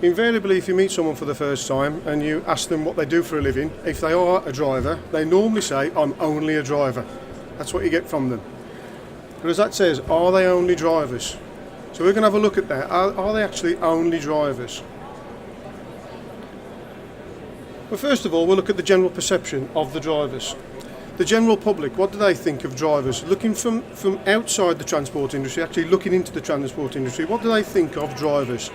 Invariably, if you meet someone for the first time and you ask them what they do for a living, if they are a driver, they normally say, I'm only a driver. That's what you get from them. But as that says, are they only drivers? So we're going to have a look at that. Are they actually only drivers? Well, first of all, we'll look at the general perception of the drivers. The general public, what do they think of drivers? Looking from outside the transport industry, actually looking into the transport industry, what do they think of drivers?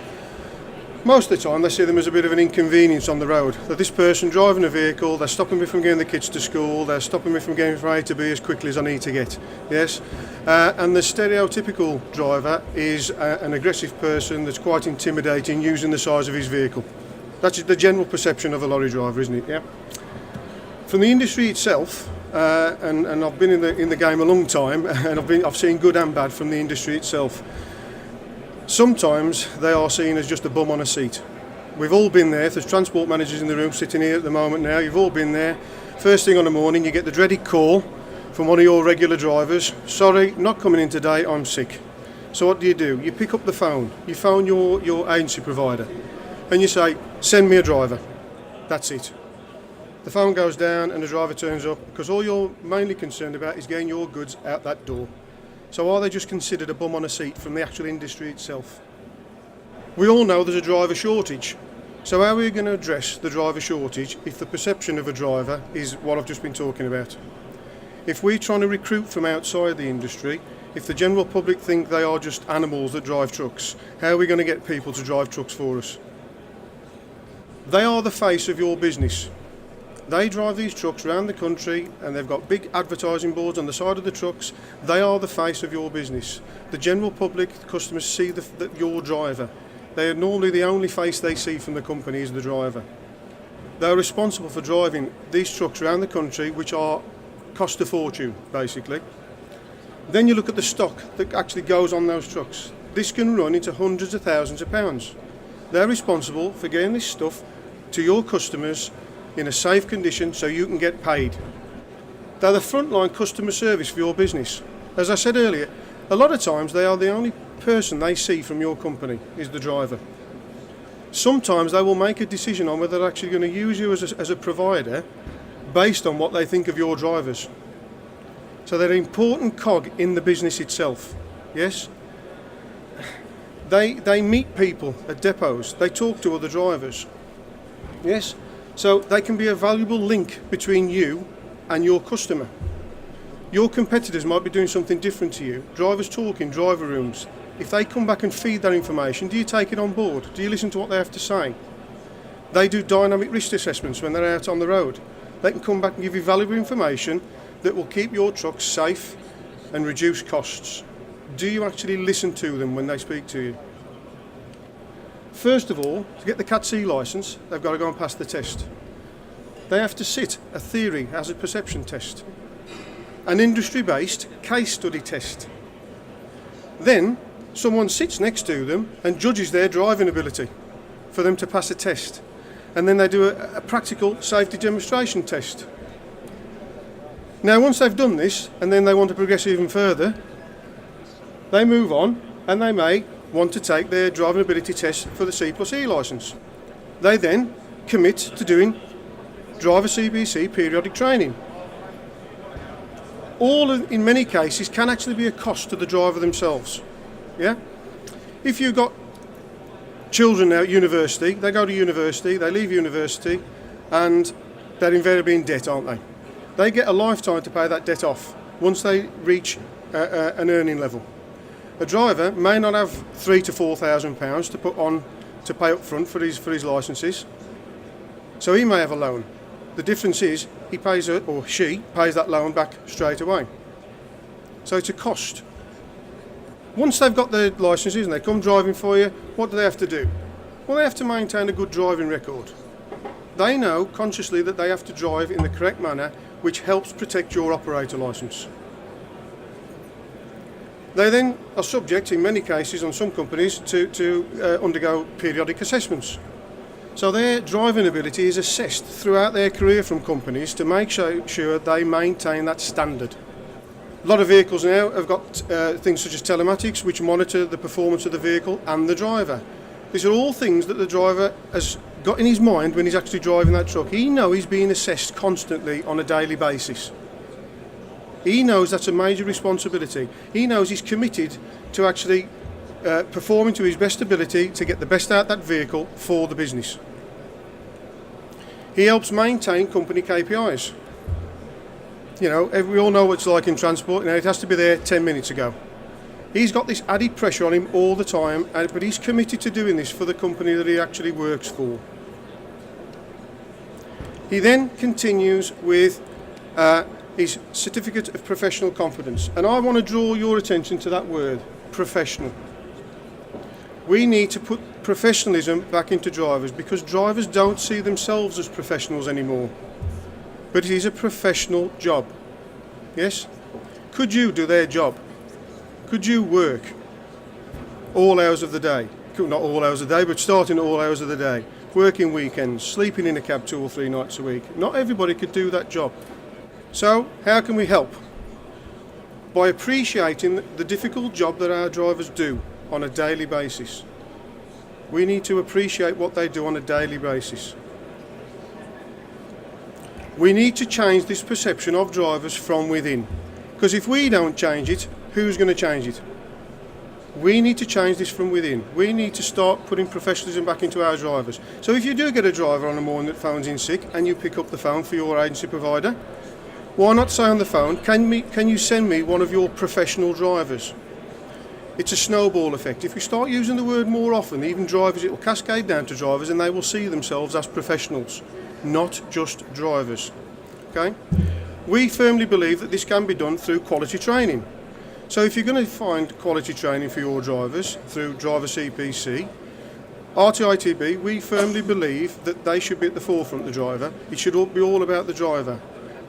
Most of the time they see them as a bit of an inconvenience on the road. That this person driving a vehicle, they're stopping me from getting the kids to school, they're stopping me from getting from A to B as quickly as I need to get. Yes, and the stereotypical driver is an aggressive person that's quite intimidating, using the size of his vehicle. That's the general perception of a lorry driver, isn't it? Yeah. From the industry itself, and I've been in the game a long time, and I've seen good and bad from the industry itself. Sometimes they are seen as just a bum on a seat. We've all been there. There's transport managers in the room sitting here at the moment now. You've all been there. First thing on the morning, you get the dreaded call from one of your regular drivers. Sorry, not coming in today, I'm sick. So what do? You pick up the phone. You phone your agency provider and you say, send me a driver. That's it. The phone goes down and the driver turns up because all you're mainly concerned about is getting your goods out that door. So are they just considered a bum on a seat from the actual industry itself? We all know there's a driver shortage. So how are we going to address the driver shortage if the perception of a driver is what I've just been talking about? If we're trying to recruit from outside the industry, if the general public think they are just animals that drive trucks, how are we going to get people to drive trucks for us? They are the face of your business. They drive these trucks around the country and they've got big advertising boards on the side of the trucks. They are the face of your business. The general public, the customers see your driver. They are normally the only face they see from the company is the driver. They're responsible for driving these trucks around the country, which cost a fortune, basically. Then you look at the stock that actually goes on those trucks. This can run into hundreds of thousands of pounds. They're responsible for getting this stuff to your customers in a safe condition so you can get paid. They're the frontline customer service for your business. As I said earlier, a lot of times they are the only person they see from your company is the driver. Sometimes they will make a decision on whether they're actually going to use you as a provider based on what they think of your drivers. So they're an important cog in the business itself. Yes? They meet people at depots. They talk to other drivers. Yes? So they can be a valuable link between you and your customer. Your competitors might be doing something different to you. Drivers talk in driver rooms. If they come back and feed that information, do you take it on board? Do you listen to what they have to say? They do dynamic risk assessments when they're out on the road. They can come back and give you valuable information that will keep your trucks safe and reduce costs. Do you actually listen to them when they speak to you? First of all, to get the Cat C licence, they've got to go and pass the test. They have to sit a theory hazard perception test, an industry-based case study test. Then someone sits next to them and judges their driving ability for them to pass a test. And then they do a practical safety demonstration test. Now once they've done this and then they want to progress even further, they move on and they may want to take their driving ability test for the C+E licence. They then commit to doing driver CBC periodic training. In many cases, can actually be a cost to the driver themselves. Yeah? If you've got children now at university, they go to university, they leave university, and they're invariably in debt, aren't they? They get a lifetime to pay that debt off once they reach an earning level. A driver may not have £3,000 to £4,000 to put on to pay up front for his licences, so he may have a loan. The difference is he pays or she pays that loan back straight away. So it's a cost. Once they've got their licences and they come driving for you, what do they have to do? Well, they have to maintain a good driving record. They know consciously that they have to drive in the correct manner, which helps protect your operator licence. They then are subject, in many cases on some companies, to undergo periodic assessments. So their driving ability is assessed throughout their career from companies to make sure they maintain that standard. A lot of vehicles now have got things such as telematics which monitor the performance of the vehicle and the driver. These are all things that the driver has got in his mind when he's actually driving that truck. He knows he's being assessed constantly on a daily basis. He knows that's a major responsibility. He knows he's committed to actually performing to his best ability to get the best out of that vehicle for the business. He helps maintain company KPIs. You know, we all know what it's like in transport. You know, it has to be there 10 minutes ago. He's got this added pressure on him all the time, but he's committed to doing this for the company that he actually works for. He then continues with his certificate of professional competence, and I want to draw your attention to that word, professional. We need to put professionalism back into drivers, because drivers don't see themselves as professionals anymore. But it is a professional job. Yes? Could you do their job? Could you work all hours of the day? Not all hours of the day, but starting at all hours of the day. Working weekends, sleeping in a cab 2 or 3 nights a week. Not everybody could do that job. So, how can we help? By appreciating the difficult job that our drivers do on a daily basis. We need to appreciate what they do on a daily basis. We need to change this perception of drivers from within. Because if we don't change it, who's going to change it? We need to change this from within. We need to start putting professionalism back into our drivers. So if you do get a driver on a morning that phones in sick and you pick up the phone for your agency provider, why not say on the phone, can you send me one of your professional drivers? It's a snowball effect. If we start using the word more often, even drivers, it will cascade down to drivers and they will see themselves as professionals, not just drivers. Okay? We firmly believe that this can be done through quality training. So if you're going to find quality training for your drivers through driver CPC, RTITB, we firmly believe that they should be at the forefront of the driver. It should be all about the driver.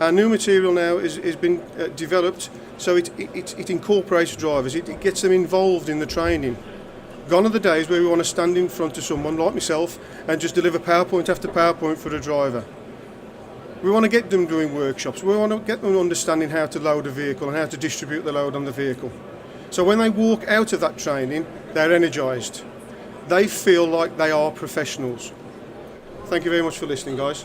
Our new material now has been developed so it incorporates drivers, it gets them involved in the training. Gone are the days where we want to stand in front of someone like myself and just deliver PowerPoint after PowerPoint for a driver. We want to get them doing workshops, we want to get them understanding how to load a vehicle and how to distribute the load on the vehicle. So when they walk out of that training, they're energised. They feel like they are professionals. Thank you very much for listening, guys.